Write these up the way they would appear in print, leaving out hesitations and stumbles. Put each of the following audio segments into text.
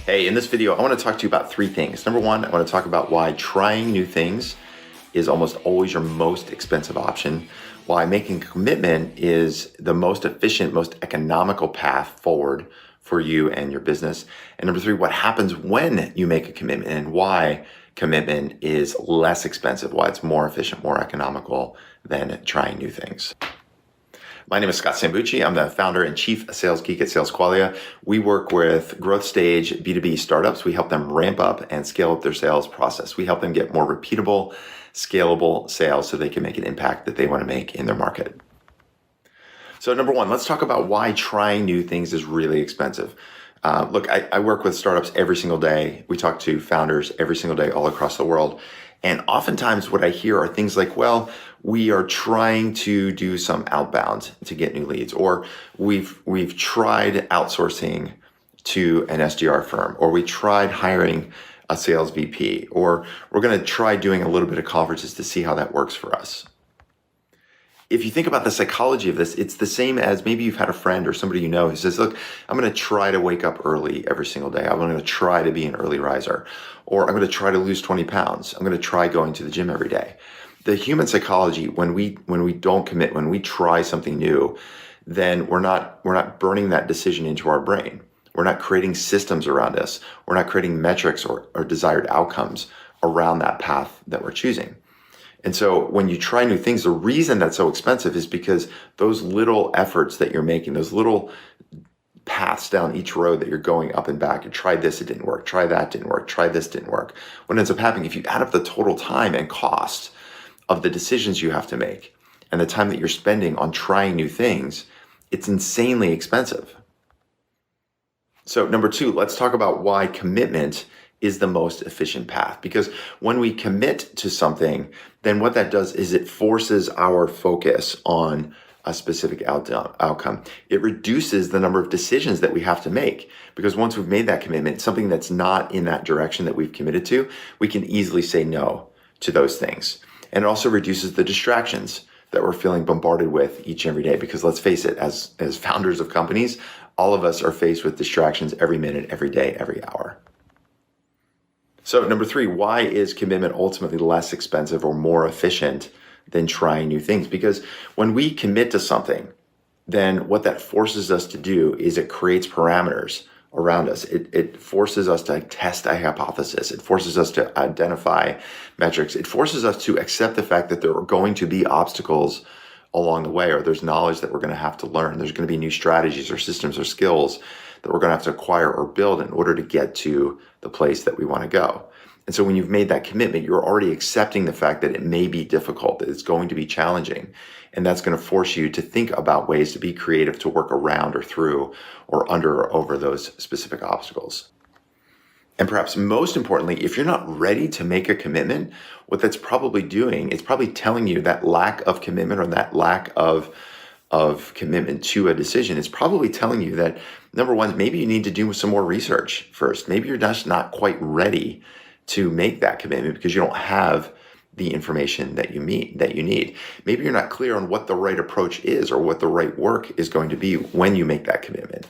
Hey, in this video, I want to talk to you about three things. Number one, I want to talk about why trying new things is almost always your most expensive option, why making a commitment is the most efficient, most economical path forward for you and your business. And number three, what happens when you make a commitment and why commitment is less expensive, why it's more efficient, more economical than trying new things. My name is Scott Sambucci. I'm the founder and chief sales geek at Sales Qualia. We work with growth stage B2B startups. We help them ramp up and scale up their sales process. We help them get more repeatable, scalable sales so they can make an impact that they want to make in their market. So number one, let's talk about why trying new things is really expensive. Look, I work with startups every single day. We talk to founders every single day all across the world. And oftentimes what I hear are things like, well, we are trying to do some outbound to get new leads, or we've tried outsourcing to an SDR firm, or we tried hiring a sales VP, or we're going to try doing a little bit of conferences to see how that works for us. If you think about the psychology of this, it's the same as maybe you've had a friend or somebody you know who says, look, I'm going to try to wake up early every single day. I'm going to try to be an early riser, or I'm going to try to lose 20 pounds. I'm going to try going to the gym every day. The human psychology, when we don't commit, when we try something new, then we're not burning that decision into our brain. We're not creating systems around us. We're not creating metrics or desired outcomes around that path that we're choosing. And so when you try new things, the reason that's so expensive is because those little efforts that you're making, those little paths down each road that you're going up and back, you tried this, it didn't work, try that, didn't work, try this, didn't work. What ends up happening, if you add up the total time and cost of the decisions you have to make and the time that you're spending on trying new things, it's insanely expensive. So number two, let's talk about why commitment is the most efficient path. Because when we commit to something, then what that does is it forces our focus on a specific outcome. It reduces the number of decisions that we have to make, because once we've made that commitment, something that's not in that direction that we've committed to, we can easily say no to those things. And it also reduces the distractions that we're feeling bombarded with each and every day. Because let's face it, as founders of companies, all of us are faced with distractions every minute, every day, every hour. So number three, why is commitment ultimately less expensive or more efficient than trying new things? Because when we commit to something, then what that forces us to do is it creates parameters around us. It forces us to test a hypothesis. It forces us to identify metrics. It forces us to accept the fact that there are going to be obstacles along the way, or there's knowledge that we're going to have to learn. There's going to be new strategies or systems or skills that we're going to have to acquire or build in order to get to the place that we want to go. And so when you've made that commitment, you're already accepting the fact that it may be difficult, that it's going to be challenging. And that's going to force you to think about ways to be creative, to work around or through or under or over those specific obstacles. And perhaps most importantly, if you're not ready to make a commitment, what that's probably doing, it's probably telling you that lack of commitment or that lack of commitment to a decision is probably telling you that, number one, maybe you need to do some more research first. Maybe you're just not quite ready to make that commitment because you don't have the information that you need. Maybe you're not clear on what the right approach is or what the right work is going to be when you make that commitment.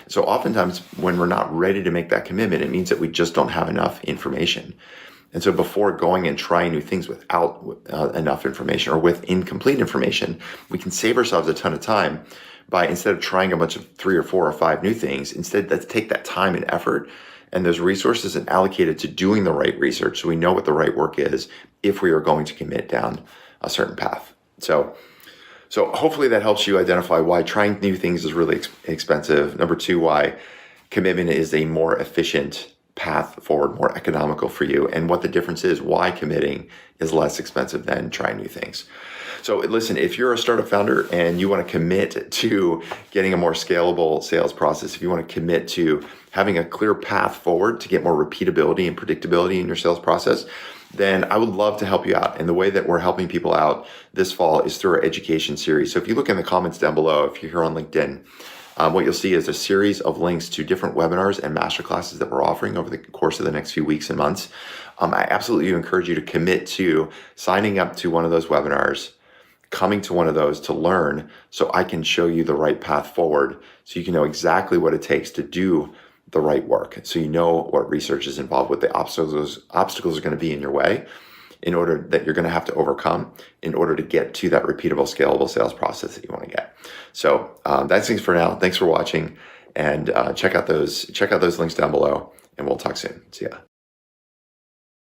So oftentimes when we're not ready to make that commitment, it means that we just don't have enough information. And so before going and trying new things without enough information or with incomplete information, we can save ourselves a ton of time by, instead of trying a bunch of 3 or 4 or 5 new things, instead let's take that time and effort and those resources and allocate it to doing the right research so we know what the right work is if we are going to commit down a certain path. So hopefully that helps you identify why trying new things is really expensive. Number two, why commitment is a more efficient path forward, more economical for you, and what the difference is, why committing is less expensive than trying new things. So listen, if you're a startup founder and you want to commit to getting a more scalable sales process, if you want to commit to having a clear path forward to get more repeatability and predictability in your sales process, then I would love to help you out. And the way that we're helping people out this fall is through our education series. So if you look in the comments down below, if you're here on LinkedIn, what you'll see is a series of links to different webinars and masterclasses that we're offering over the course of the next few weeks and months. I absolutely encourage you to commit to signing up to one of those webinars, coming to one of those to learn so I can show you the right path forward so you can know exactly what it takes to do the right work. So you know what research is involved, what the obstacles are going to be in your way in order that you're going to have to overcome in order to get to that repeatable, scalable sales process that you want to get. So that's things for now. Thanks for watching, and check out those links down below, and we'll talk soon. See ya.